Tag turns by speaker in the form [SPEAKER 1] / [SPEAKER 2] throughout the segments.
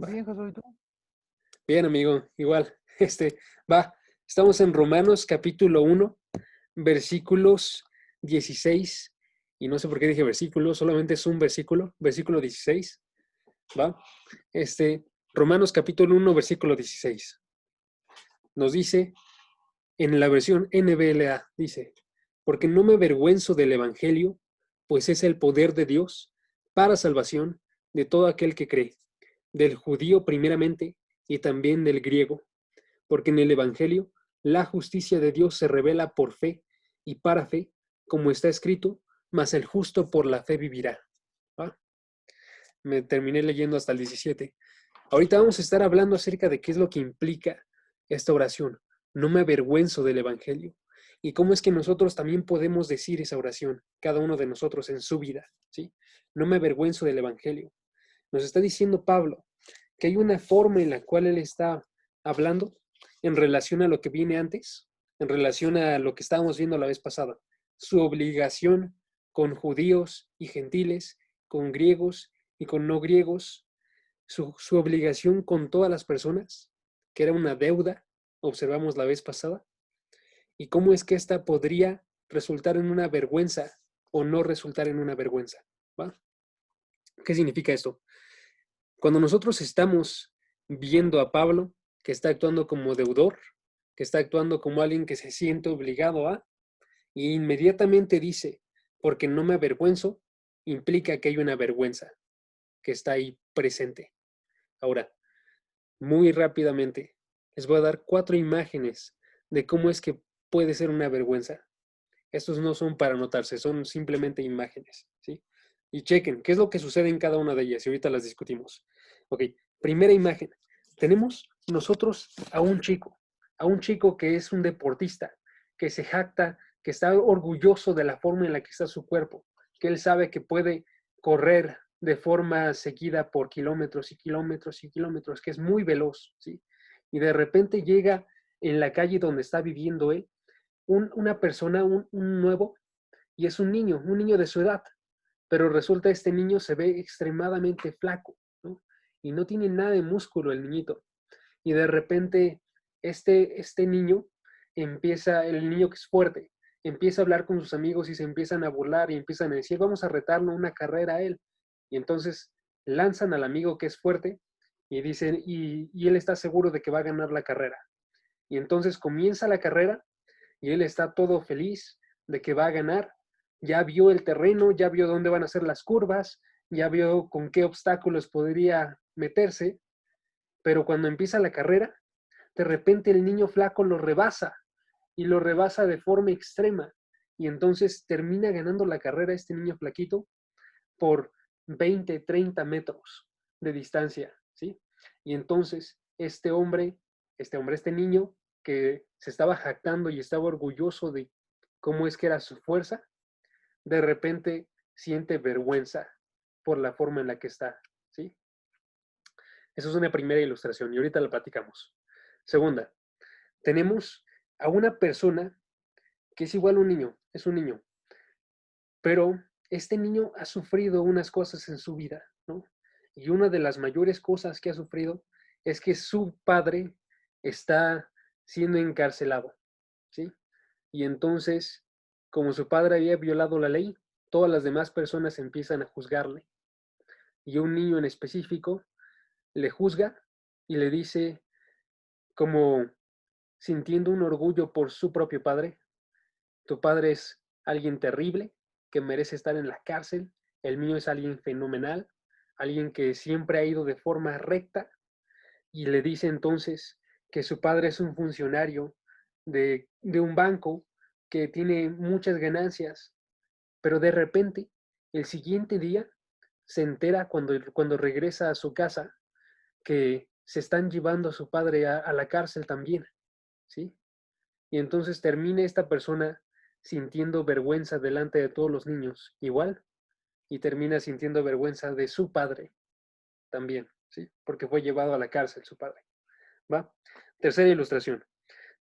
[SPEAKER 1] Va.
[SPEAKER 2] Bien, Josué, ¿y tú?
[SPEAKER 1] Bien, amigo, igual. Va. Estamos en Romanos capítulo 1, versículos 16. Y no sé por qué dije versículo, solamente es un versículo, versículo 16. Va. Romanos capítulo 1, versículo 16. Nos dice, en la versión NBLA, dice, porque no me avergüenzo del Evangelio, pues es el poder de Dios para salvación de todo aquel que cree, del judío primeramente y también del griego, porque en el Evangelio la justicia de Dios se revela por fe y para fe, como está escrito, mas el justo por la fe vivirá. ¿Va? Me terminé leyendo hasta el 17. Ahorita vamos a estar hablando acerca de qué es lo que implica esta oración. No me avergüenzo del Evangelio. Y cómo es que nosotros también podemos decir esa oración, cada uno de nosotros en su vida. ¿Sí? No me avergüenzo del Evangelio. Nos está diciendo Pablo que hay una forma en la cual él está hablando en relación a lo que viene antes, en relación a lo que estábamos viendo la vez pasada, su obligación con judíos y gentiles, con griegos y con no griegos, su obligación con todas las personas, que era una deuda, observamos la vez pasada, y cómo es que esta podría resultar en una vergüenza o no resultar en una vergüenza. ¿Va? ¿Qué significa esto? Cuando nosotros estamos viendo a Pablo, que está actuando como deudor, que está actuando como alguien que se siente obligado a, y inmediatamente dice, porque no me avergüenzo, implica que hay una vergüenza que está ahí presente. Ahora, muy rápidamente, les voy a dar 4 imágenes de cómo es que puede ser una vergüenza. Estos no son para anotarse, son simplemente imágenes, ¿sí? Y chequen, ¿qué es lo que sucede en cada una de ellas? Y ahorita las discutimos. Ok, primera imagen. Tenemos nosotros a un chico que es un deportista, que se jacta, que está orgulloso de la forma en la que está su cuerpo, que él sabe que puede correr de forma seguida por kilómetros y kilómetros y kilómetros, que es muy veloz, ¿sí? Y de repente llega en la calle donde está viviendo él una persona, un nuevo, y es un niño de su edad, pero resulta este niño se ve extremadamente flaco, ¿no? Y no tiene nada de músculo el niñito. Y de repente este niño el niño que es fuerte, empieza a hablar con sus amigos y se empiezan a burlar y empiezan a decir, vamos a retarlo una carrera a él. Y entonces lanzan al amigo que es fuerte y dicen, y él está seguro de que va a ganar la carrera. Y entonces comienza la carrera y él está todo feliz de que va a ganar. Ya vio el terreno, ya vio dónde van a ser las curvas, ya vio con qué obstáculos podría meterse, pero cuando empieza la carrera, de repente el niño flaco lo rebasa y lo rebasa de forma extrema y entonces termina ganando la carrera este niño flaquito por 20, 30 metros de distancia, ¿sí? Y entonces este niño que se estaba jactando y estaba orgulloso de cómo es que era su fuerza, de repente siente vergüenza por la forma en la que está, ¿sí? Esa es una primera ilustración y ahorita la platicamos. Segunda, tenemos a una persona que es igual a un niño, es un niño, pero este niño ha sufrido unas cosas en su vida, ¿no? Y una de las mayores cosas que ha sufrido es que su padre está siendo encarcelado, ¿sí? Y entonces, como su padre había violado la ley, todas las demás personas empiezan a juzgarle. Y un niño en específico le juzga y le dice, como sintiendo un orgullo por su propio padre, tu padre es alguien terrible que merece estar en la cárcel, el mío es alguien fenomenal, alguien que siempre ha ido de forma recta, y le dice entonces que su padre es un funcionario de un banco que tiene muchas ganancias, pero de repente, el siguiente día, se entera cuando regresa a su casa que se están llevando a su padre a la cárcel también, ¿sí? Y entonces termina esta persona sintiendo vergüenza delante de todos los niños, igual, y termina sintiendo vergüenza de su padre también, ¿sí? Porque fue llevado a la cárcel su padre, ¿va? Tercera ilustración.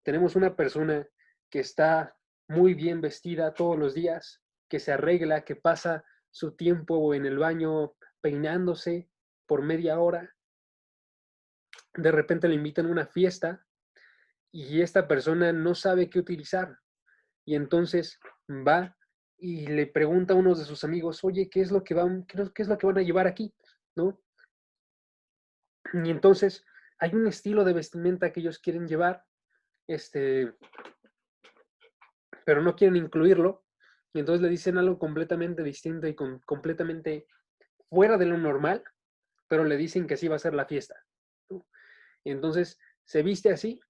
[SPEAKER 1] Tenemos una persona que está muy bien vestida todos los días, que se arregla, que pasa su tiempo en el baño peinándose por media hora, de repente le invitan a una fiesta y esta persona no sabe qué utilizar. Y entonces va y le pregunta a uno de sus amigos, oye, ¿qué es lo que qué es lo que van a llevar aquí? ¿No? Y entonces hay un estilo de vestimenta que ellos quieren llevar, este, pero no quieren incluirlo. Y entonces le dicen algo completamente distinto y completamente fuera de lo normal, pero le dicen que así va a ser la fiesta, ¿no? Y entonces se viste así,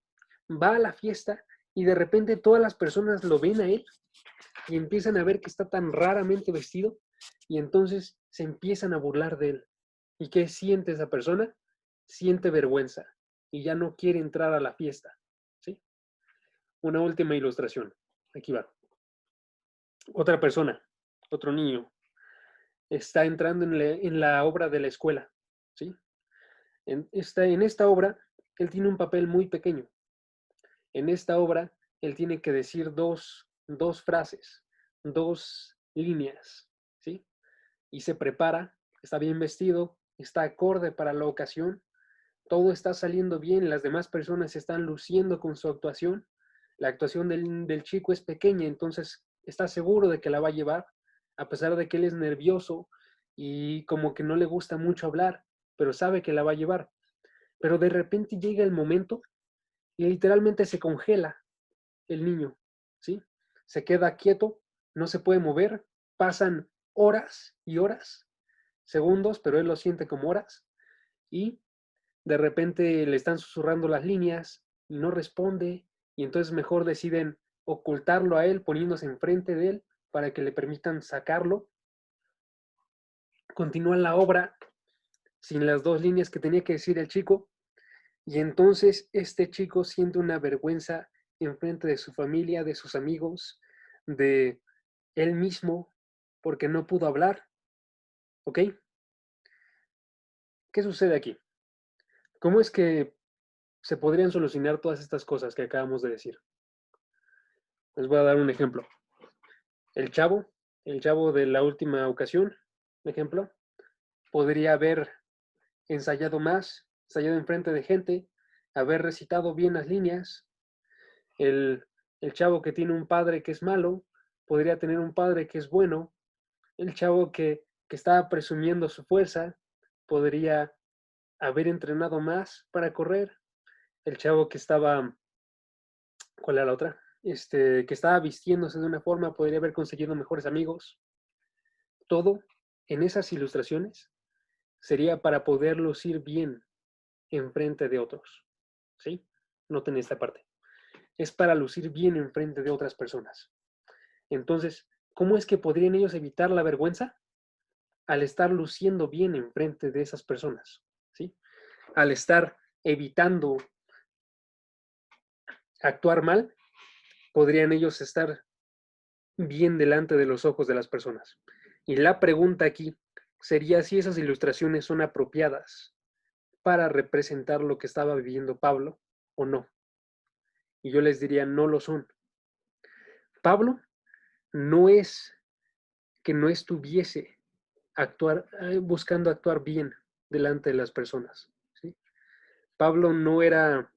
[SPEAKER 1] va a la fiesta y de repente todas las personas lo ven a él y empiezan a ver que está tan raramente vestido y entonces se empiezan a burlar de él. ¿Y qué siente esa persona? Siente vergüenza y ya no quiere entrar a la fiesta, ¿sí? Una última ilustración. Aquí va. Otra persona, otro niño, está entrando en la obra de la escuela, ¿sí? En esta obra, él tiene un papel muy pequeño. En esta obra, él tiene que decir dos frases, dos líneas, ¿sí? Y se prepara, está bien vestido, está acorde para la ocasión, todo está saliendo bien, las demás personas están luciendo con su actuación, la actuación del chico es pequeña, entonces está seguro de que la va a llevar, a pesar de que él es nervioso y como que no le gusta mucho hablar, pero sabe que la va a llevar. Pero de repente llega el momento y literalmente se congela el niño, ¿sí? Se queda quieto, no se puede mover, pasan horas y horas, segundos, pero él lo siente como horas, y de repente le están susurrando las líneas y no responde, y entonces mejor deciden ocultarlo a él poniéndose enfrente de él para que le permitan sacarlo. Continúa la obra sin las dos líneas que tenía que decir el chico, y entonces este chico siente una vergüenza enfrente de su familia, de sus amigos, de él mismo, porque no pudo hablar. ¿Ok? ¿Qué sucede aquí? ¿Cómo es que se podrían solucionar todas estas cosas que acabamos de decir? Les voy a dar un ejemplo. El chavo, el chavo de la última ocasión, ejemplo, podría haber ensayado más, ensayado enfrente de gente, haber recitado bien las líneas. El, el chavo que tiene un padre que es malo, podría tener un padre que es bueno. El chavo que está presumiendo su fuerza, podría haber entrenado más para correr. El chavo que estaba, ¿cuál era la otra? Que estaba vistiéndose de una forma, podría haber conseguido mejores amigos. Todo en esas ilustraciones sería para poder lucir bien en frente de otros, ¿sí? Noten esta parte. Es para lucir bien en frente de otras personas. Entonces, ¿cómo es que podrían ellos evitar la vergüenza? Al estar luciendo bien en frente de esas personas, ¿sí? Al estar evitando actuar mal, podrían ellos estar bien delante de los ojos de las personas. Y la pregunta aquí sería si esas ilustraciones son apropiadas para representar lo que estaba viviendo Pablo o no. Y yo les diría, no lo son. Pablo no es que no estuviese buscando actuar bien delante de las personas, ¿sí? Pablo no era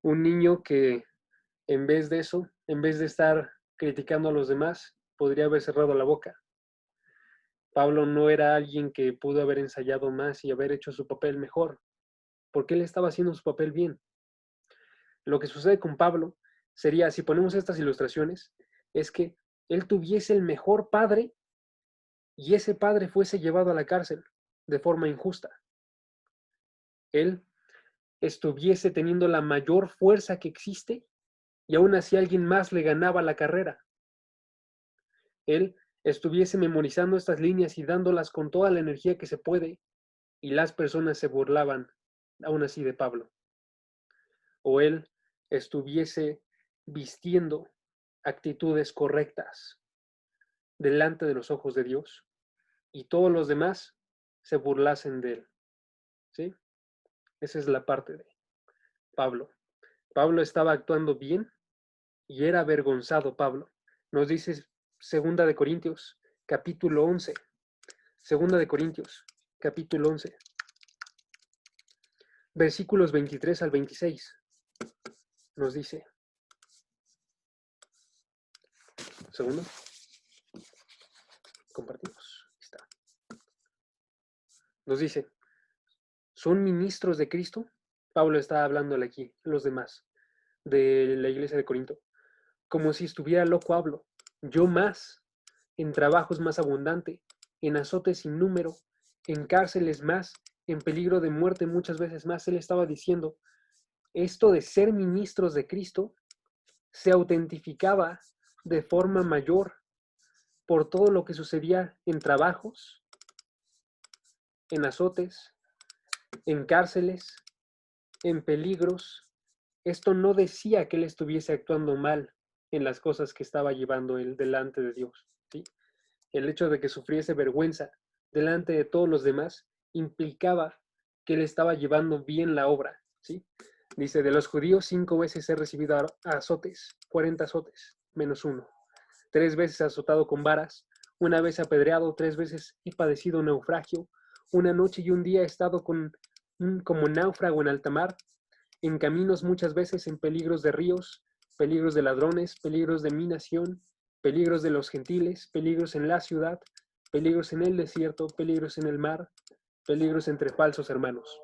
[SPEAKER 1] un niño que en vez de eso, en vez de estar criticando a los demás, podría haber cerrado la boca. Pablo no era alguien que pudo haber ensayado más y haber hecho su papel mejor, porque él estaba haciendo su papel bien. Lo que sucede con Pablo sería, si ponemos estas ilustraciones, es que él tuviese el mejor padre y ese padre fuese llevado a la cárcel de forma injusta. Él estuviese teniendo la mayor fuerza que existe y aún así alguien más le ganaba la carrera. Él estuviese memorizando estas líneas y dándolas con toda la energía que se puede y las personas se burlaban aún así de Pablo. O él estuviese vistiendo actitudes correctas delante de los ojos de Dios y todos los demás se burlasen de él. ¿Sí? Esa es la parte de Pablo. Pablo estaba actuando bien y era avergonzado Pablo. Nos dice Segunda de Corintios, capítulo 11. Segunda de Corintios, capítulo 11. versículos 23 al 26, nos dice, segundo, compartimos, ahí está. Nos dice, ¿son ministros de Cristo? Pablo está hablándole aquí, los demás, de la iglesia de Corinto. Como si estuviera loco hablo, yo más, en trabajos más abundante, en azotes sin número, en cárceles más, en peligro de muerte muchas veces más. Él estaba diciendo, esto de ser ministros de Cristo se autentificaba de forma mayor por todo lo que sucedía en trabajos, en azotes, en cárceles, en peligros. Esto no decía que él estuviese actuando mal en las cosas que estaba llevando él delante de Dios, ¿sí? El hecho de que sufriese vergüenza delante de todos los demás implicaba que él estaba llevando bien la obra, ¿sí? Dice, de los judíos 5 veces he recibido azotes, 40 azotes, menos uno. 3 veces azotado con varas, 1 vez apedreado, 3 veces he padecido naufragio, 1 noche y 1 día he estado como náufrago en alta mar, en caminos muchas veces, en peligros de ríos, peligros de ladrones, peligros de mi nación, peligros de los gentiles, peligros en la ciudad, peligros en el desierto, peligros en el mar, peligros entre falsos hermanos.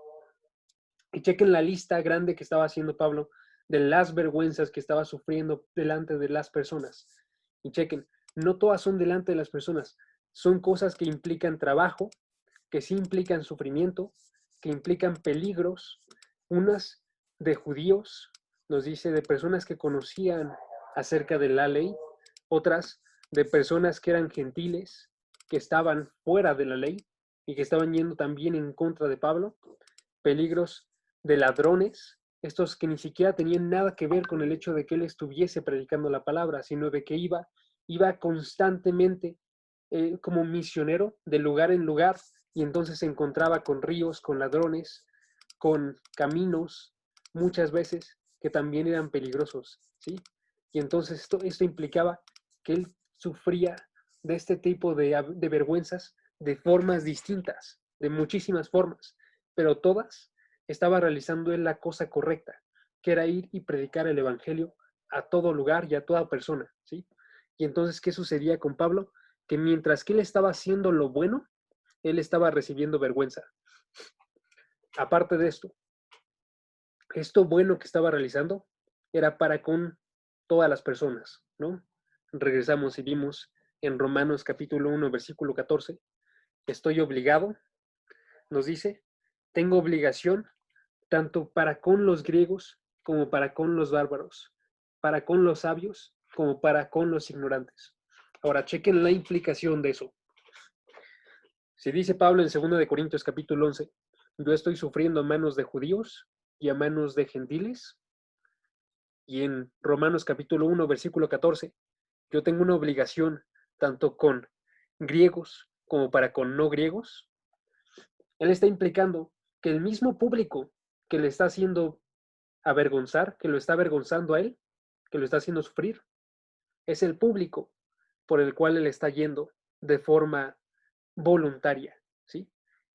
[SPEAKER 1] Y chequen la lista grande que estaba haciendo Pablo de las vergüenzas que estaba sufriendo delante de las personas. Y chequen, no todas son delante de las personas, son cosas que implican trabajo, que sí implican sufrimiento, que implican peligros, unas de judíos, nos dice, de personas que conocían acerca de la ley, otras de personas que eran gentiles, que estaban fuera de la ley y que estaban yendo también en contra de Pablo, peligros de ladrones, estos que ni siquiera tenían nada que ver con el hecho de que él estuviese predicando la palabra, sino de que iba constantemente como misionero de lugar en lugar, y entonces se encontraba con ríos, con ladrones, con caminos, muchas veces que también eran peligrosos, ¿sí? Y entonces esto implicaba que él sufría de este tipo de vergüenzas de formas distintas, de muchísimas formas, pero todas estaba realizando él la cosa correcta, que era ir y predicar el evangelio a todo lugar y a toda persona, ¿sí? Y entonces, ¿qué sucedía con Pablo? Que mientras que él estaba haciendo lo bueno, él estaba recibiendo vergüenza. Aparte de esto bueno que estaba realizando era para con todas las personas, ¿no? Regresamos y vimos en Romanos capítulo 1, versículo 14, estoy obligado, nos dice, tengo obligación tanto para con los griegos como para con los bárbaros, para con los sabios como para con los ignorantes. Ahora, chequen la implicación de eso. Si dice Pablo en 2 de Corintios capítulo 11, yo estoy sufriendo a manos de judíos y a manos de gentiles, y en Romanos capítulo 1, versículo 14, yo tengo una obligación tanto con griegos como para con no griegos, él está implicando que el mismo público que le está haciendo avergonzar, que lo está avergonzando a él, que lo está haciendo sufrir, es el público por el cual él está yendo de forma voluntaria, ¿sí?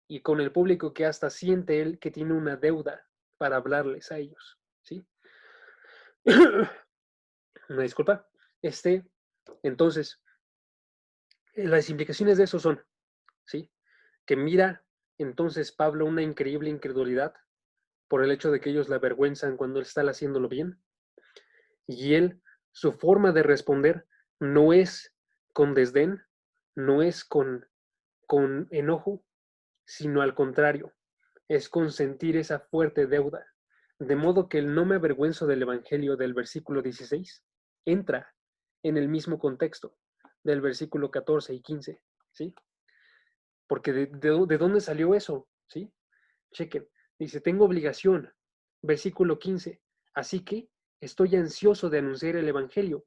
[SPEAKER 1] Y con el público que hasta siente él que tiene una deuda para hablarles a ellos, ¿sí? Una disculpa. Entonces, las implicaciones de eso son, ¿sí? Que mira entonces Pablo una increíble incredulidad por el hecho de que ellos la avergüenzan cuando él está haciéndolo bien. Y él, su forma de responder no es con desdén, no es con enojo, sino al contrario, es con sentir esa fuerte deuda. De modo que el no me avergüenzo del Evangelio del versículo 16 entra en el mismo contexto del versículo 14 y 15, ¿sí? Porque ¿de dónde salió eso? ¿Sí? Chequen, dice, tengo obligación, versículo 15, así que estoy ansioso de anunciar el Evangelio,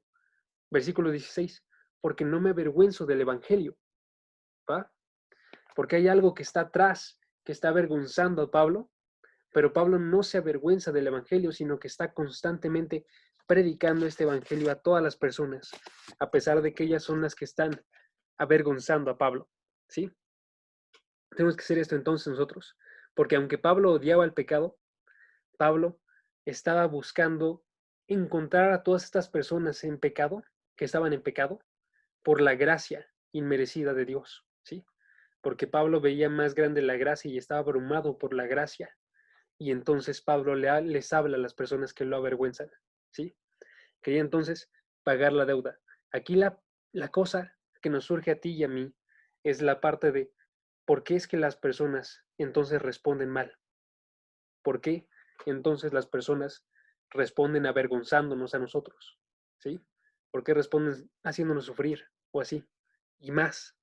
[SPEAKER 1] versículo 16, porque no me avergüenzo del Evangelio, ¿va? Porque hay algo que está atrás, que está avergonzando a Pablo, pero Pablo no se avergüenza del Evangelio, sino que está constantemente predicando este Evangelio a todas las personas, a pesar de que ellas son las que están avergonzando a Pablo, ¿sí? Tenemos que hacer esto entonces nosotros, porque aunque Pablo odiaba el pecado, Pablo estaba buscando encontrar a todas estas personas en pecado, que estaban en pecado, por la gracia inmerecida de Dios, ¿sí? Porque Pablo veía más grande la gracia y estaba abrumado por la gracia. Y entonces Pablo les habla a las personas que lo avergüenzan, ¿sí? Quería entonces pagar la deuda. Aquí la cosa que nos surge a ti y a mí es la parte de por qué es que las personas entonces responden mal. ¿Por qué entonces las personas responden avergonzándonos a nosotros? ¿Sí? ¿Por qué responden haciéndonos sufrir o así? Y más.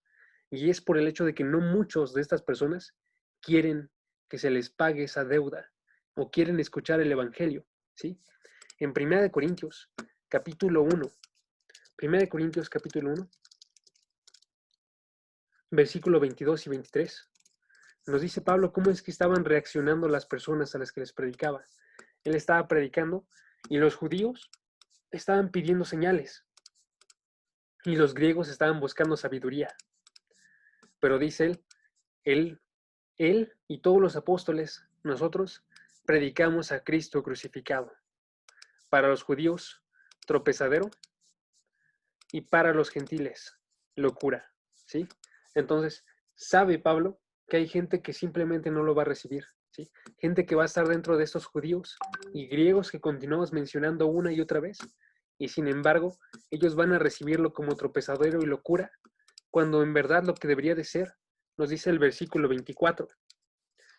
[SPEAKER 1] Y es por el hecho de que no muchos de estas personas quieren que se les pague esa deuda o quieren escuchar el evangelio, ¿sí? En 1 Corintios, capítulo 1, 1 Corintios, capítulo 1, versículo 22 y 23, nos dice Pablo cómo es que estaban reaccionando las personas a las que les predicaba. Él estaba predicando y los judíos estaban pidiendo señales y los griegos estaban buscando sabiduría. Pero dice él, él y todos los apóstoles, nosotros predicamos a Cristo crucificado. Para los judíos, tropezadero, y para los gentiles, locura, ¿sí? Entonces, sabe Pablo que hay gente que simplemente no lo va a recibir, ¿sí? Gente que va a estar dentro de estos judíos y griegos que continuamos mencionando una y otra vez, y sin embargo, ellos van a recibirlo como tropezadero y locura, cuando en verdad lo que debería de ser, nos dice el versículo 24,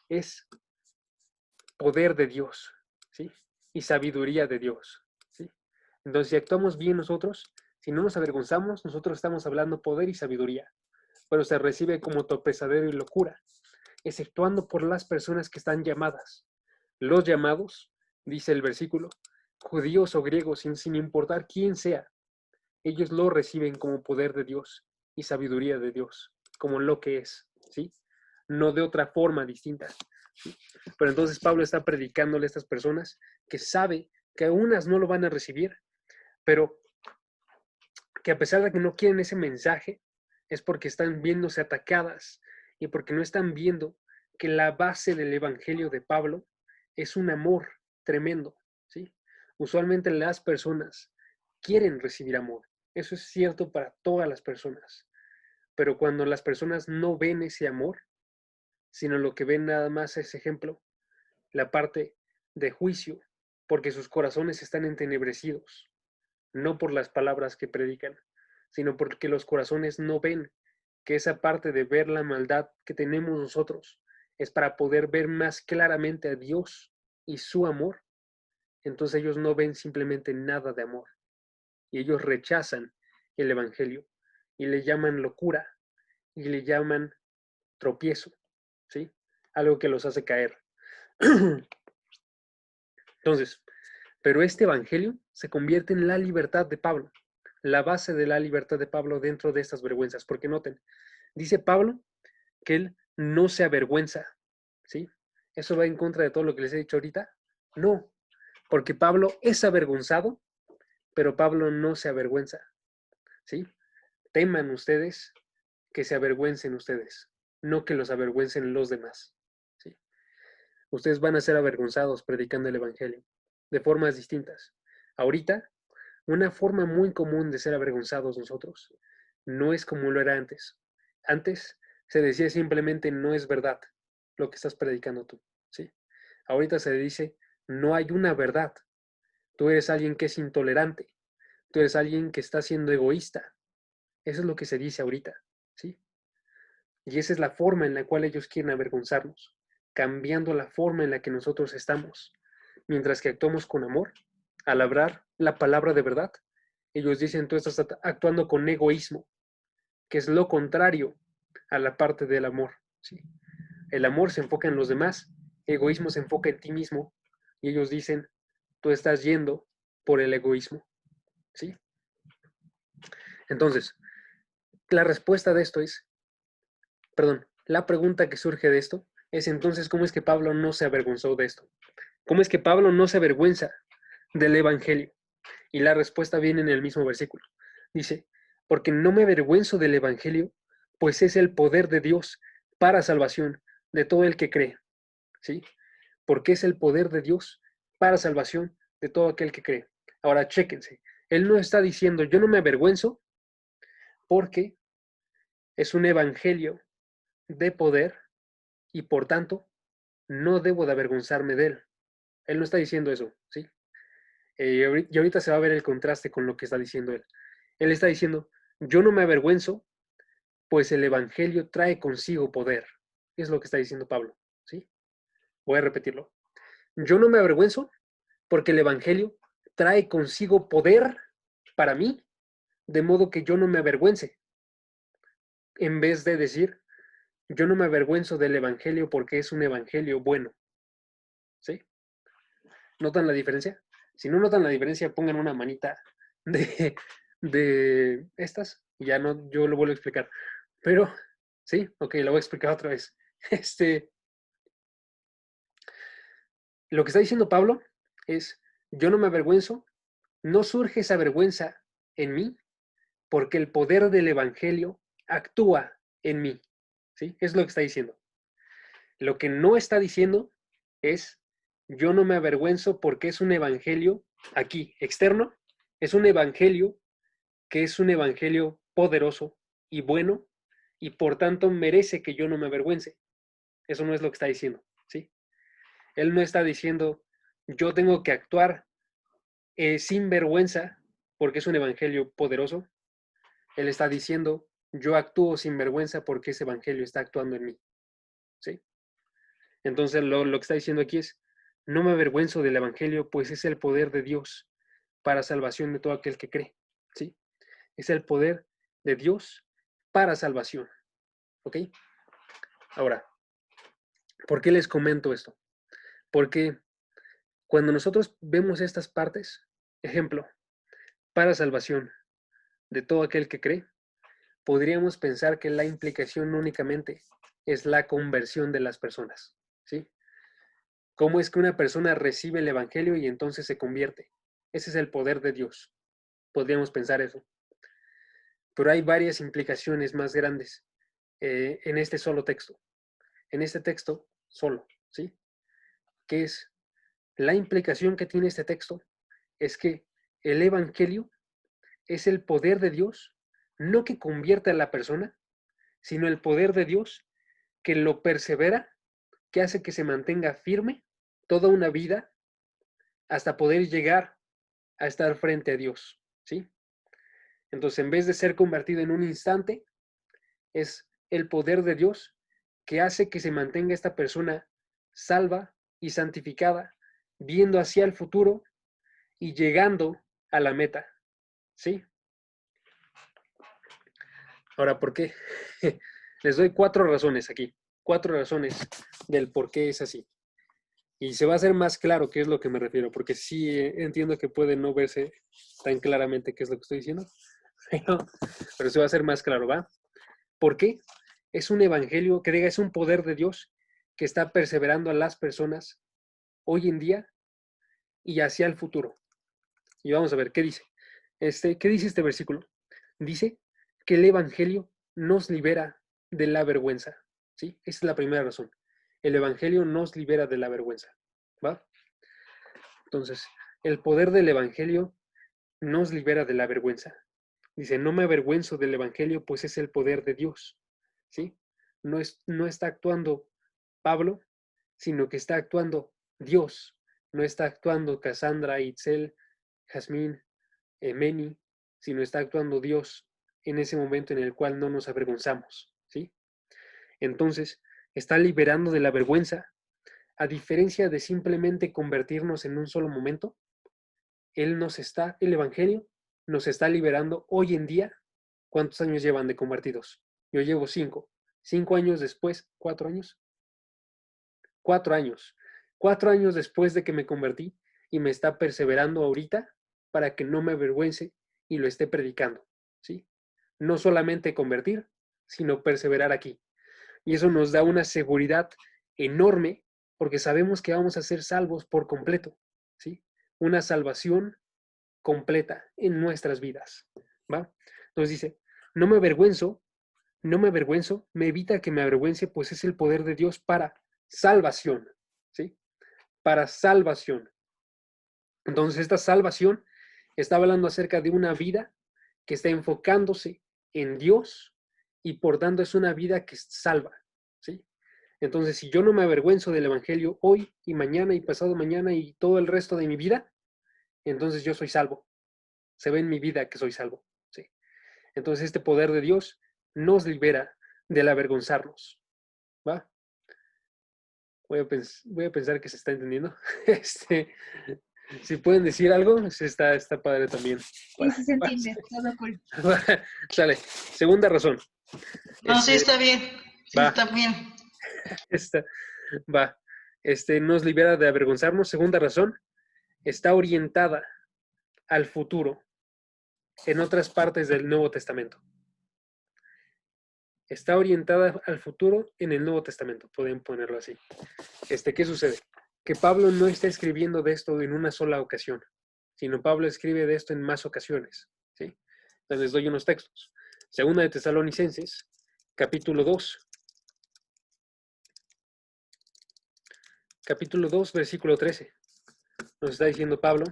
[SPEAKER 1] es poder de Dios, ¿sí? Y sabiduría de Dios, ¿sí? Entonces, si actuamos bien nosotros, si no nos avergonzamos, nosotros estamos hablando poder y sabiduría, pero se recibe como tropezadero y locura, exceptuando por las personas que están llamadas. Los llamados, dice el versículo, judíos o griegos, sin importar quién sea, ellos lo reciben como poder de Dios y sabiduría de Dios, como lo que es, ¿sí? No de otra forma distinta, ¿sí? Pero entonces Pablo está predicándole a estas personas que sabe que a unas no lo van a recibir, pero que a pesar de que no quieren ese mensaje, es porque están viéndose atacadas y porque no están viendo que la base del evangelio de Pablo es un amor tremendo, ¿sí? Usualmente las personas quieren recibir amor. Eso es cierto para todas las personas. Pero cuando las personas no ven ese amor, sino lo que ven nada más es ejemplo, la parte de juicio, porque sus corazones están entenebrecidos, no por las palabras que predican, sino porque los corazones no ven que esa parte de ver la maldad que tenemos nosotros es para poder ver más claramente a Dios y su amor. Entonces ellos no ven simplemente nada de amor y ellos rechazan el Evangelio y le llaman locura y le llaman tropiezo, ¿sí? Algo que los hace caer. Entonces, pero este Evangelio se convierte en la libertad de Pablo, la base de la libertad de Pablo dentro de estas vergüenzas, porque noten, dice Pablo que él no se avergüenza, ¿sí? ¿Eso va en contra de todo lo que les he dicho ahorita? No, porque Pablo es avergonzado, pero Pablo no se avergüenza, ¿sí? Teman ustedes que se avergüencen ustedes, no que los avergüencen los demás, ¿sí? Ustedes van a ser avergonzados predicando el Evangelio, de formas distintas. Ahorita, una forma muy común de ser avergonzados nosotros no es como lo era antes. Antes se decía simplemente no es verdad lo que estás predicando tú, ¿sí? Ahorita se dice no hay una verdad. Tú eres alguien que es intolerante. Tú eres alguien que está siendo egoísta. Eso es lo que se dice ahorita, ¿sí? Y esa es la forma en la cual ellos quieren avergonzarnos, cambiando la forma en la que nosotros estamos. Mientras que actuamos con amor, al hablar la palabra de verdad, ellos dicen tú estás actuando con egoísmo, que es lo contrario a la parte del amor, ¿sí? El amor se enfoca en los demás, egoísmo se enfoca en ti mismo, y ellos dicen tú estás yendo por el egoísmo, ¿sí? Entonces, la respuesta de esto es, perdón, la pregunta que surge de esto es entonces, ¿cómo es que Pablo no se avergonzó de esto? ¿Cómo es que Pablo no se avergüenza del Evangelio? Y la respuesta viene en el mismo versículo. Dice, porque no me avergüenzo del Evangelio, pues es el poder de Dios para salvación de todo el que cree, ¿sí? porque es el poder de Dios para salvación de todo aquel que cree. Ahora, chéquense. Él no está diciendo, yo no me avergüenzo porque es un evangelio de poder y por tanto no debo de avergonzarme de él. Él no está diciendo eso, ¿sí? Y ahorita se va a ver el contraste con lo que está diciendo él. Él está diciendo, yo no me avergüenzo, pues el evangelio trae consigo poder. Es lo que está diciendo Pablo, ¿sí? Voy a repetirlo. Yo no me avergüenzo porque el evangelio trae consigo poder para mí, de modo que yo no me avergüence. En vez de decir, yo no me avergüenzo del evangelio porque es un evangelio bueno, ¿sí? ¿Notan la diferencia? Si no notan la diferencia, pongan una manita de estas y ya no, yo lo vuelvo a explicar. Pero, sí, ok, lo voy a explicar otra vez. Lo que está diciendo Pablo es, yo no me avergüenzo, no surge esa vergüenza en mí porque el poder del evangelio actúa en mí, ¿sí? Es lo que está diciendo. Lo que no está diciendo es, yo no me avergüenzo porque es un evangelio aquí, externo, es un evangelio que es un evangelio poderoso y bueno y por tanto merece que yo no me avergüence. Eso no es lo que está diciendo, ¿sí? Él no está diciendo, yo tengo que actuar sin vergüenza porque es un evangelio poderoso. Él está diciendo, yo actúo sin vergüenza porque ese evangelio está actuando en mí, ¿sí? Entonces lo que está diciendo aquí es, no me avergüenzo del evangelio, pues es el poder de Dios para salvación de todo aquel que cree, ¿sí? Es el poder de Dios para salvación, ¿ok? Ahora, ¿por qué les comento esto? Porque cuando nosotros vemos estas partes, ejemplo, para salvación de todo aquel que cree, podríamos pensar que la implicación únicamente es la conversión de las personas, ¿sí? ¿Cómo es que una persona recibe el evangelio y entonces se convierte? Ese es el poder de Dios. Podríamos pensar eso. Pero hay varias implicaciones más grandes en este solo texto. En este texto solo, ¿sí? ¿Qué es? La implicación que tiene este texto es que el evangelio es el poder de Dios, no que convierta a la persona, sino el poder de Dios que lo persevera, que hace que se mantenga firme toda una vida hasta poder llegar a estar frente a Dios, ¿sí? Entonces, en vez de ser convertido en un instante, es el poder de Dios que hace que se mantenga esta persona salva y santificada, viendo hacia el futuro y llegando a la meta, ¿sí? Ahora, ¿por qué? Les doy 4 razones aquí, 4 razones del por qué es así. Y se va a hacer más claro qué es lo que me refiero, porque sí entiendo que puede no verse tan claramente qué es lo que estoy diciendo, pero se va a hacer más claro, ¿va? ¿Por qué? Es un evangelio que diga, es un poder de Dios que está perseverando a las personas hoy en día y hacia el futuro. Y vamos a ver, ¿qué dice? ¿Qué dice este versículo? Dice que el evangelio nos libera de la vergüenza, ¿sí? Esa es la primera razón. El evangelio nos libera de la vergüenza, ¿va? Entonces, el poder del evangelio nos libera de la vergüenza. Dice, no me avergüenzo del evangelio, pues es el poder de Dios, ¿sí? No está actuando Pablo, sino que está actuando Dios. No está actuando Cassandra, Itzel, Jazmín, Meni, sino está actuando Dios en ese momento en el cual no nos avergonzamos, ¿sí? Entonces, está liberando de la vergüenza, a diferencia de simplemente convertirnos en un solo momento. El Evangelio nos está liberando hoy en día. ¿Cuántos años llevan de convertidos? Yo llevo 5. 5 años después, 4 años. 4 años. 4 años después de que me convertí y me está perseverando ahorita para que no me avergüence y lo esté predicando, ¿sí? No solamente convertir, sino perseverar aquí. Y eso nos da una seguridad enorme porque sabemos que vamos a ser salvos por completo, ¿sí? Una salvación completa en nuestras vidas, ¿va? Entonces dice, no me avergüenzo, me evita que me avergüence, pues es el poder de Dios para salvación, ¿sí? para salvación. Entonces, esta salvación está hablando acerca de una vida que está enfocándose en Dios y por tanto es una vida que salva, ¿sí? Entonces, si yo no me avergüenzo del Evangelio hoy y mañana y pasado mañana y todo el resto de mi vida, entonces yo soy salvo. Se ve en mi vida que soy salvo, ¿sí? Entonces, este poder de Dios nos libera del avergonzarnos, ¿va? Voy a pensar que se está entendiendo. Si pueden decir algo, está padre también.
[SPEAKER 2] Sí, sí se entiende, todo cool.
[SPEAKER 1] Sale. Segunda razón.
[SPEAKER 3] No, sí está bien. Sí
[SPEAKER 1] Va,
[SPEAKER 3] está bien.
[SPEAKER 1] esta, va. Nos libera de avergonzarnos. Segunda razón, está orientada al futuro en otras partes del Nuevo Testamento. Está orientada al futuro en el Nuevo Testamento, pueden ponerlo así. ¿Qué sucede? Que Pablo no está escribiendo de esto en una sola ocasión, sino Pablo escribe de esto en más ocasiones, ¿sí? Entonces les doy unos textos. Segunda de Tesalonicenses, capítulo 2. Capítulo 2, versículo 13. Nos está diciendo Pablo: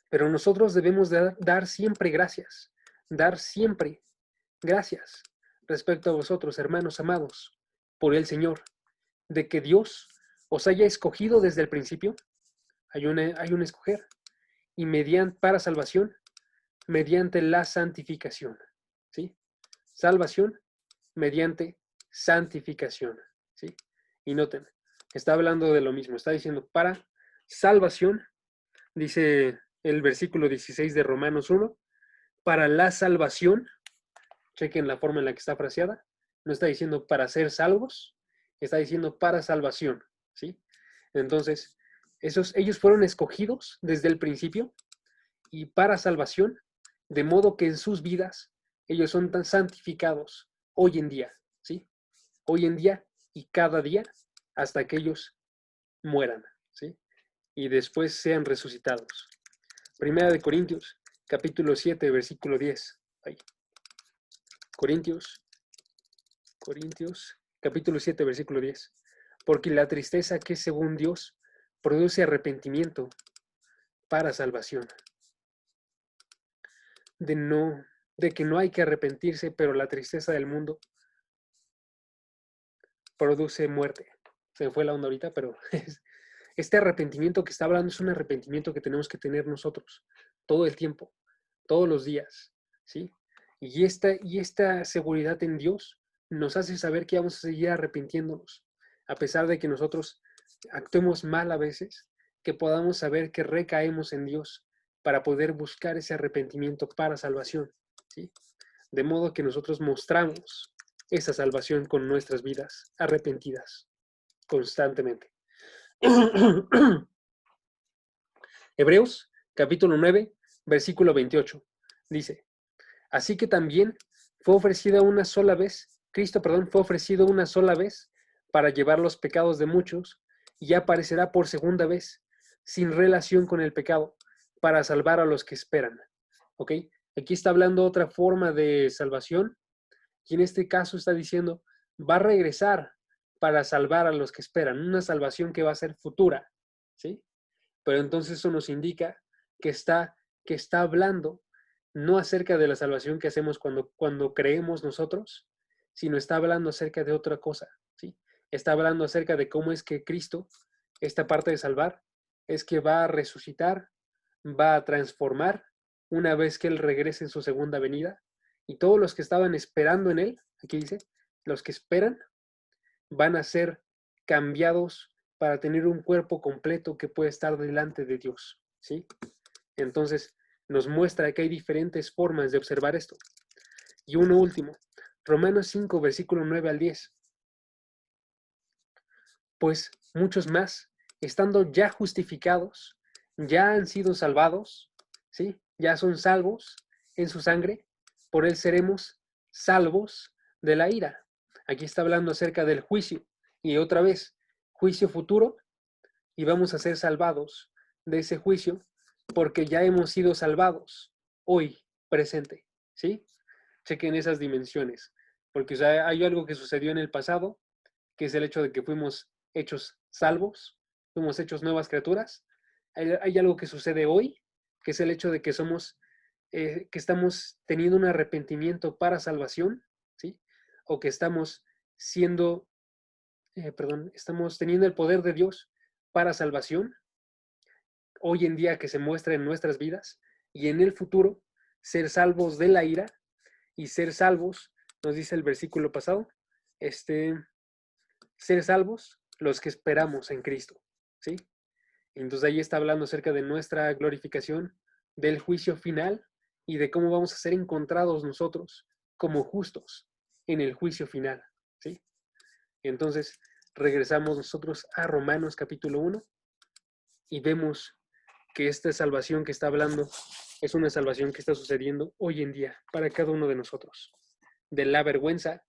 [SPEAKER 1] pero nosotros debemos dar siempre gracias, dar siempre gracias respecto a vosotros, hermanos amados, por el Señor, de que Dios os haya escogido desde el principio. Hay un escoger, y para salvación, mediante la santificación, ¿sí? Salvación mediante santificación, ¿sí? Y noten, está hablando de lo mismo, está diciendo para salvación, dice el versículo 16 de Romanos 1, para la salvación, chequen la forma en la que está fraseada, no está diciendo para ser salvos, está diciendo para salvación, ¿sí? Entonces, ellos fueron escogidos desde el principio y para salvación, de modo que en sus vidas ellos son tan santificados hoy en día, ¿sí? Hoy en día y cada día hasta que ellos mueran, ¿sí? Y después sean resucitados. Primera de Corintios, capítulo 7, versículo 10. Ahí. Corintios, capítulo 7, versículo 10. Porque la tristeza que según Dios produce arrepentimiento para salvación. De que no hay que arrepentirse, pero la tristeza del mundo produce muerte. Se me fue la onda ahorita, pero este arrepentimiento que está hablando es un arrepentimiento que tenemos que tener nosotros todo el tiempo, todos los días, ¿sí? Y esta seguridad en Dios nos hace saber que vamos a seguir arrepintiéndonos, a pesar de que nosotros actuemos mal a veces, que podamos saber que recaemos en Dios para poder buscar ese arrepentimiento para salvación, ¿sí? De modo que nosotros mostramos esa salvación con nuestras vidas arrepentidas constantemente. Hebreos, capítulo 9, versículo 28, dice: así que también fue ofrecida una sola vez, Cristo, fue ofrecido una sola vez para llevar los pecados de muchos, y aparecerá por segunda vez, sin relación con el pecado, para salvar a los que esperan. ¿Ok? Aquí está hablando otra forma de salvación, y en este caso está diciendo, va a regresar para salvar a los que esperan, una salvación que va a ser futura, ¿sí? Pero entonces eso nos indica que está hablando no acerca de la salvación que hacemos cuando creemos nosotros, sino está hablando acerca de otra cosa, ¿sí? Está hablando acerca de cómo es que Cristo, esta parte de salvar, es que va a resucitar, va a transformar una vez que Él regrese en su segunda venida, y todos los que estaban esperando en Él, aquí dice, los que esperan, van a ser cambiados para tener un cuerpo completo que puede estar delante de Dios, ¿sí? Entonces, nos muestra que hay diferentes formas de observar esto. Y uno último, Romanos 5, versículo 9 al 10. Pues muchos más, estando ya justificados, ya han sido salvados, ¿sí? Ya son salvos en su sangre, por él seremos salvos de la ira. Aquí está hablando acerca del juicio. Y otra vez, juicio futuro, y vamos a ser salvados de ese juicio porque ya hemos sido salvados hoy, presente, ¿sí? Chequen esas dimensiones, porque o sea, hay algo que sucedió en el pasado, que es el hecho de que fuimos hechos salvos, fuimos hechos nuevas criaturas. Hay algo que sucede hoy, que es el hecho de que que estamos teniendo un arrepentimiento para salvación, ¿sí? O que estamos estamos teniendo el poder de Dios para salvación, hoy en día que se muestra en nuestras vidas, y en el futuro ser salvos de la ira y ser salvos, nos dice el versículo pasado, ser salvos los que esperamos en Cristo, ¿sí? Entonces ahí está hablando acerca de nuestra glorificación, del juicio final y de cómo vamos a ser encontrados nosotros como justos en el juicio final, ¿sí? Entonces regresamos nosotros a Romanos capítulo 1 y vemos que esta salvación que está hablando es una salvación que está sucediendo hoy en día para cada uno de nosotros, de la vergüenza,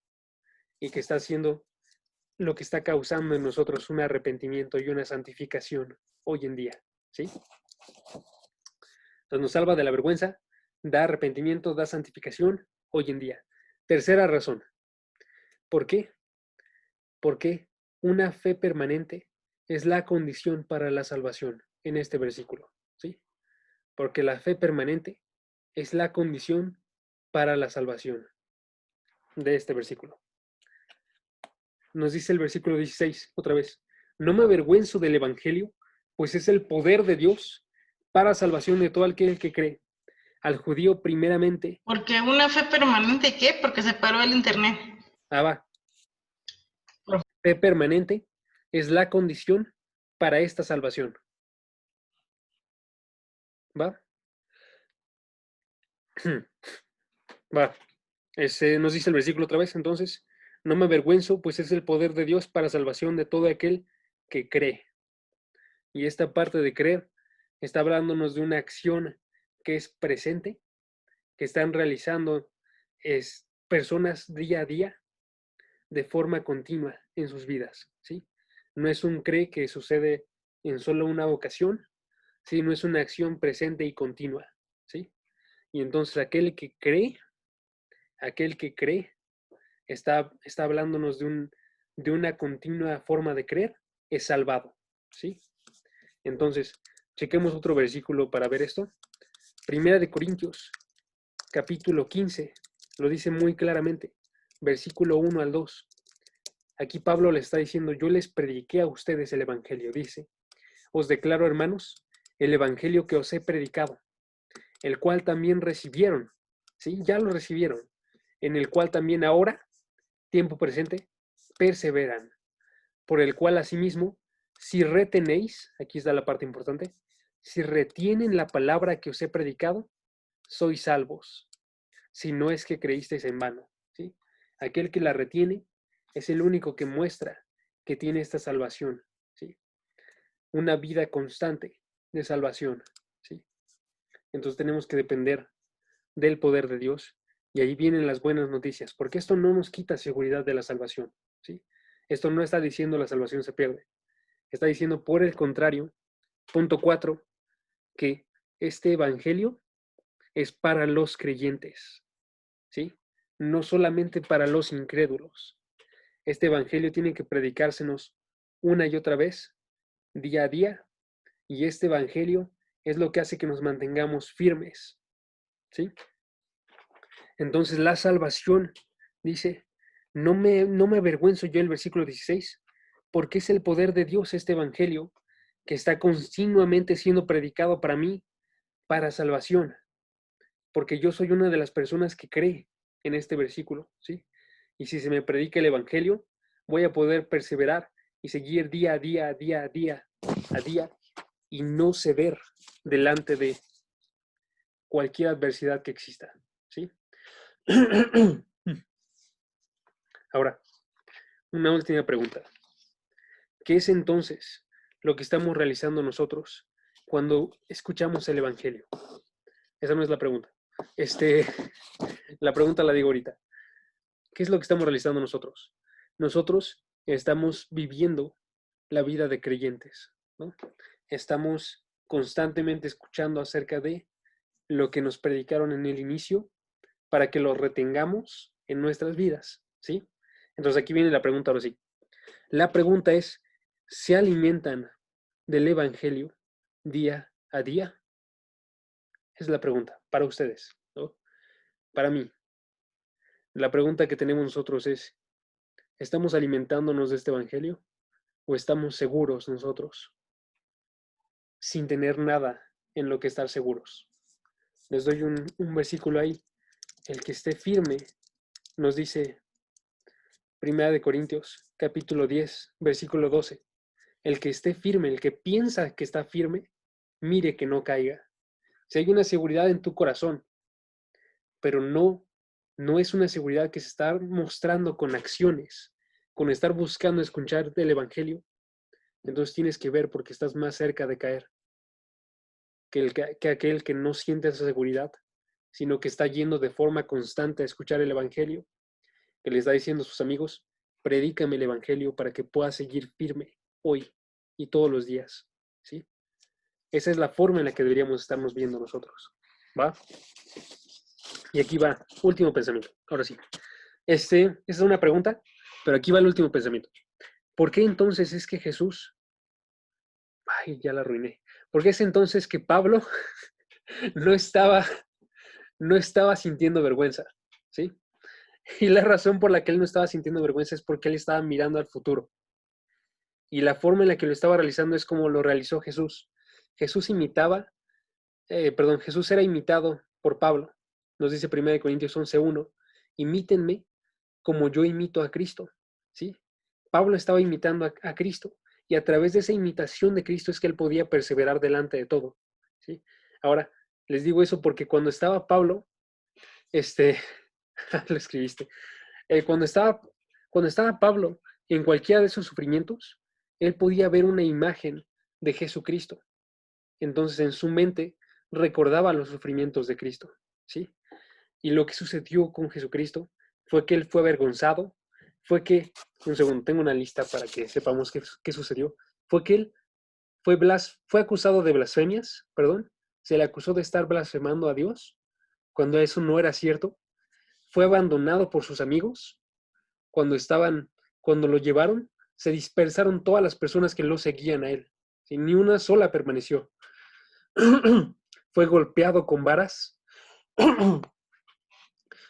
[SPEAKER 1] y que está haciendo lo que está causando en nosotros un arrepentimiento y una santificación hoy en día, ¿sí? Entonces nos salva de la vergüenza, da arrepentimiento, da santificación hoy en día. Tercera razón. ¿Por qué? Porque una fe permanente es la condición para la salvación en este versículo, ¿sí? Porque la fe permanente es la condición para la salvación de este versículo. Nos dice el versículo 16, otra vez, no me avergüenzo del evangelio, pues es el poder de Dios para salvación de todo aquel que cree, al judío primeramente.
[SPEAKER 3] Porque una fe permanente, ¿qué? Porque se paró el internet.
[SPEAKER 1] Va. Fe permanente es la condición para esta salvación. ¿Va? Va. Nos dice el versículo otra vez, entonces, no me avergüenzo, pues es el poder de Dios para salvación de todo aquel que cree. Y esta parte de creer está hablándonos de una acción que es presente, que están realizando personas día a día de forma continua en sus vidas, ¿sí? No es un cree que sucede en solo una ocasión, ¿sí? No es una acción presente y continua, ¿sí? Y entonces aquel que cree está hablándonos de una continua forma de creer, es salvado, ¿sí? Entonces, chequemos otro versículo para ver esto. Primera de Corintios, capítulo 15, lo dice muy claramente, versículo 1 al 2. Aquí Pablo le está diciendo, yo les prediqué a ustedes el evangelio, dice, os declaro, hermanos, el evangelio que os he predicado, el cual también recibieron, ¿sí? Ya lo recibieron, en el cual también ahora, tiempo presente, perseveran, por el cual asimismo, si retenéis, aquí está la parte importante, si retienen la palabra que os he predicado, sois salvos, si no es que creísteis en vano, ¿sí? Aquel que la retiene es el único que muestra que tiene esta salvación, ¿sí? Una vida constante de salvación, ¿sí? Entonces tenemos que depender del poder de Dios, y ahí vienen las buenas noticias, porque esto no nos quita seguridad de la salvación, ¿sí? Esto no está diciendo la salvación se pierde, está diciendo por el contrario, punto 4, que este evangelio es para los creyentes, ¿sí? No solamente para los incrédulos. Este evangelio tiene que predicársenos una y otra vez, día a día, y este evangelio es lo que hace que nos mantengamos firmes, ¿sí? Entonces la salvación, dice, no me avergüenzo yo, el versículo 16, porque es el poder de Dios este evangelio que está continuamente siendo predicado para mí, para salvación, porque yo soy una de las personas que cree en este versículo, ¿sí? Y si se me predica el evangelio, voy a poder perseverar y seguir día a día, día a día, a día, y no ceder delante de cualquier adversidad que exista, ¿sí? Ahora, una última pregunta. ¿Qué es entonces lo que estamos realizando nosotros cuando escuchamos el evangelio? Esa no es la pregunta. La pregunta la digo ahorita. ¿Qué es lo que estamos realizando nosotros? Nosotros estamos viviendo la vida de creyentes, ¿no? Estamos constantemente escuchando acerca de lo que nos predicaron en el inicio para que lo retengamos en nuestras vidas, ¿sí? Entonces aquí viene la pregunta ahora sí. La pregunta es, ¿se alimentan del Evangelio día a día? Es la pregunta para ustedes, ¿no? Para mí, la pregunta que tenemos nosotros es, ¿estamos alimentándonos de este Evangelio o estamos seguros nosotros sin tener nada en lo que estar seguros? Les doy un versículo ahí. El que esté firme, nos dice 1 Corintios, capítulo 10, versículo 12. El que esté firme, el que piensa que está firme, mire que no caiga. Si hay una seguridad en tu corazón, pero no es una seguridad que se está mostrando con acciones, con estar buscando escuchar el Evangelio, entonces tienes que ver porque estás más cerca de caer que aquel que no siente esa seguridad, sino que está yendo de forma constante a escuchar el Evangelio, que le está diciendo a sus amigos, predícame el Evangelio para que pueda seguir firme hoy y todos los días, ¿sí? Esa es la forma en la que deberíamos estarnos viendo nosotros, ¿va? Y aquí va, último pensamiento, ahora sí. Esta es una pregunta, pero aquí va el último pensamiento. ¿Por qué entonces es que Jesús, ay, ya la arruiné, por qué es entonces que Pablo no estaba, no estaba sintiendo vergüenza, ¿sí? Y la razón por la que él no estaba sintiendo vergüenza es porque él estaba mirando al futuro. Y la forma en la que lo estaba realizando es como lo realizó Jesús. Jesús Jesús era imitado por Pablo. Nos dice 1 Corintios 11:1, imítenme como yo imito a Cristo, ¿sí? Pablo estaba imitando a Cristo y a través de esa imitación de Cristo es que él podía perseverar delante de todo, ¿sí? Ahora, les digo eso porque cuando estaba Pablo, lo escribiste, cuando estaba Pablo en cualquiera de esos sufrimientos, él podía ver una imagen de Jesucristo. Entonces en su mente recordaba los sufrimientos de Cristo, ¿sí? Y lo que sucedió con Jesucristo fue que él fue avergonzado, un segundo, tengo una lista para que sepamos qué sucedió, fue que él fue acusado de blasfemias, perdón, se le acusó de estar blasfemando a Dios, cuando eso no era cierto, fue abandonado por sus amigos, cuando lo llevaron, se dispersaron todas las personas que lo seguían a él, ¿sí? Ni una sola permaneció. Fue golpeado con varas,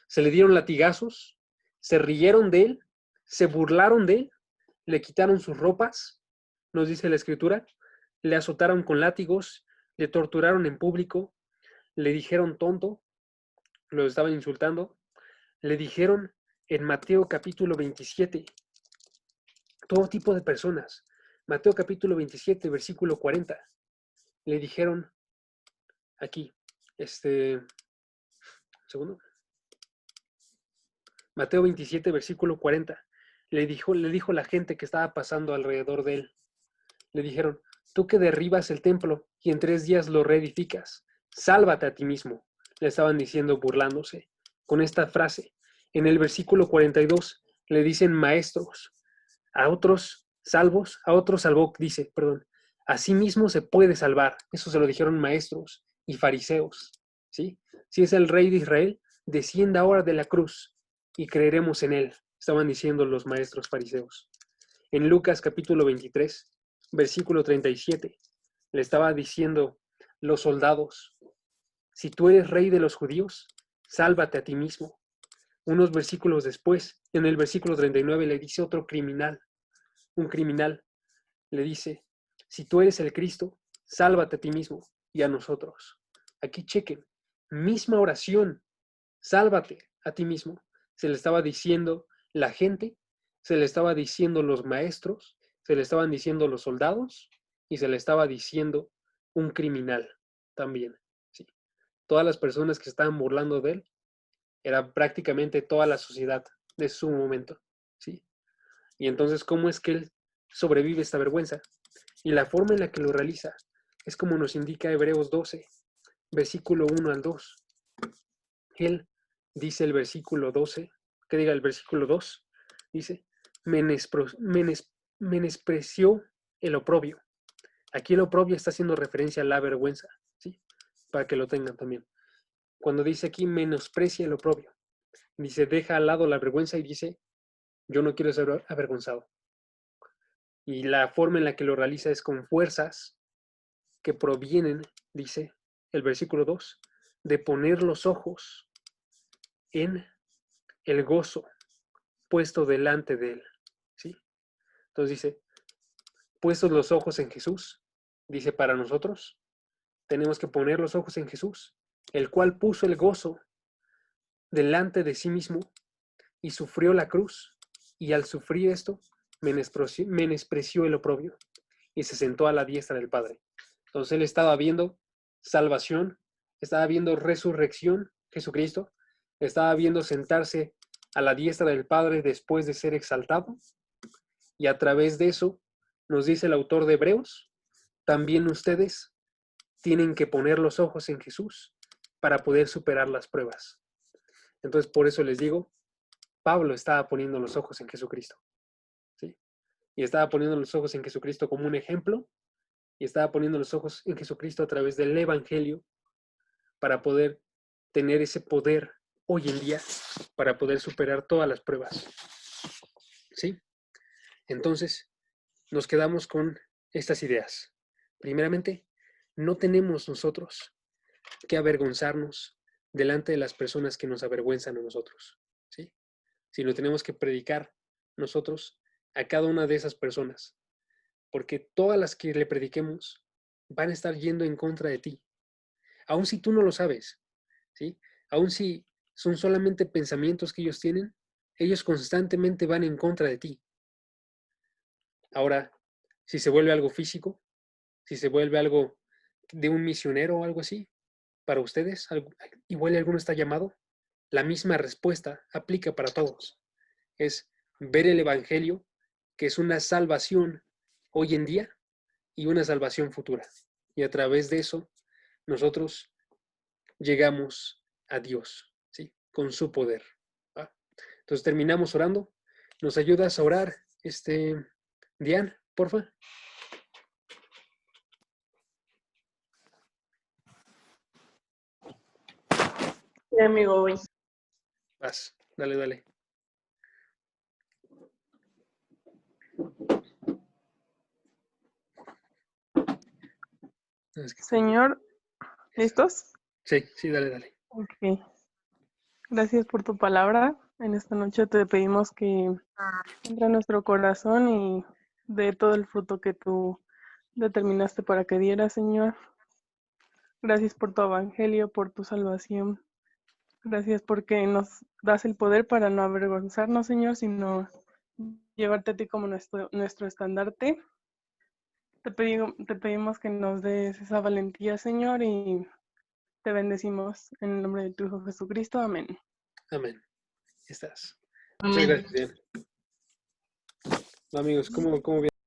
[SPEAKER 1] se le dieron latigazos, se rieron de él, se burlaron de él, le quitaron sus ropas, nos dice la escritura, le azotaron con látigos, le torturaron en público, le dijeron tonto, lo estaban insultando, le dijeron en Mateo capítulo 27, todo tipo de personas, Mateo capítulo 27, versículo 40, le dijeron aquí, segundo, Mateo 27, versículo 40, le dijo la gente que estaba pasando alrededor de él, le dijeron, tú que derribas el templo y en 3 días lo reedificas, sálvate a ti mismo, le estaban diciendo burlándose con esta frase. En el versículo 42 le dicen maestros, a otros salvó, dice, perdón, a sí mismo se puede salvar. Eso se lo dijeron maestros y fariseos, ¿sí? Si es el rey de Israel, descienda ahora de la cruz y creeremos en él, estaban diciendo los maestros fariseos. En Lucas capítulo 23, versículo 37, le estaba diciendo los soldados, si tú eres rey de los judíos, sálvate a ti mismo. Unos versículos después, en el versículo 39, le dice otro criminal, un criminal, le dice, si tú eres el Cristo, sálvate a ti mismo y a nosotros. Aquí chequen, misma oración, sálvate a ti mismo. Se le estaba diciendo la gente, se le estaba diciendo los maestros, se le estaban diciendo los soldados y se le estaba diciendo un criminal también. ¿Sí? Todas las personas que estaban burlando de él, era prácticamente toda la sociedad de su momento. ¿Sí? Y entonces, ¿cómo es que él sobrevive esta vergüenza? Y la forma en la que lo realiza es como nos indica Hebreos 12, versículo 1 al 2. Él dice el versículo 12, que diga el versículo 2, dice, menospreció el oprobio. Aquí el oprobio está haciendo referencia a la vergüenza, ¿sí? Para que lo tengan también. Cuando dice aquí menosprecia el oprobio, dice deja al lado la vergüenza y dice yo no quiero ser avergonzado. Y la forma en la que lo realiza es con fuerzas que provienen, dice el versículo 2, de poner los ojos en el gozo puesto delante de él. ¿Sí? Entonces dice, puestos los ojos en Jesús, dice para nosotros, tenemos que poner los ojos en Jesús, el cual puso el gozo delante de sí mismo y sufrió la cruz, y al sufrir esto, menospreció el oprobio y se sentó a la diestra del Padre. Entonces él estaba viendo salvación, estaba viendo resurrección, Jesucristo, estaba viendo sentarse a la diestra del Padre después de ser exaltado, y a través de eso, nos dice el autor de Hebreos, también ustedes tienen que poner los ojos en Jesús para poder superar las pruebas. Entonces, por eso les digo, Pablo estaba poniendo los ojos en Jesucristo, ¿sí? Y estaba poniendo los ojos en Jesucristo como un ejemplo, y estaba poniendo los ojos en Jesucristo a través del Evangelio para poder tener ese poder hoy en día, para poder superar todas las pruebas, ¿sí? Entonces, nos quedamos con estas ideas. Primeramente, no tenemos nosotros que avergonzarnos delante de las personas que nos avergüenzan a nosotros, ¿sí? Sino tenemos que predicar nosotros a cada una de esas personas, porque todas las que le prediquemos van a estar yendo en contra de ti, aun si tú no lo sabes, ¿sí? Aun si son solamente pensamientos que ellos tienen, ellos constantemente van en contra de ti. Ahora, si se vuelve algo físico, si se vuelve algo de un misionero o algo así, para ustedes, igual alguno está llamado, la misma respuesta aplica para todos. Es ver el Evangelio, que es una salvación hoy en día y una salvación futura. Y a través de eso, nosotros llegamos a Dios, ¿sí? Con su poder, ¿va? Entonces terminamos orando. ¿Nos ayudas a orar, Diane, porfa?
[SPEAKER 4] Sí, amigo, voy.
[SPEAKER 1] Vas, dale.
[SPEAKER 4] Señor, ¿listos?
[SPEAKER 1] Sí, dale.
[SPEAKER 4] Ok. Gracias por tu palabra. En esta noche te pedimos que entre en nuestro corazón y dé todo el fruto que tú determinaste para que diera, Señor. Gracias por tu evangelio, por tu salvación. Gracias porque nos das el poder para no avergonzarnos, Señor, sino llevarte a ti como nuestro estandarte. Te pedimos que nos des esa valentía, Señor, y te bendecimos en el nombre de tu Hijo Jesucristo. Amén.
[SPEAKER 1] Amén. Estás. Muchas gracias, Diane. Amigos, ¿cómo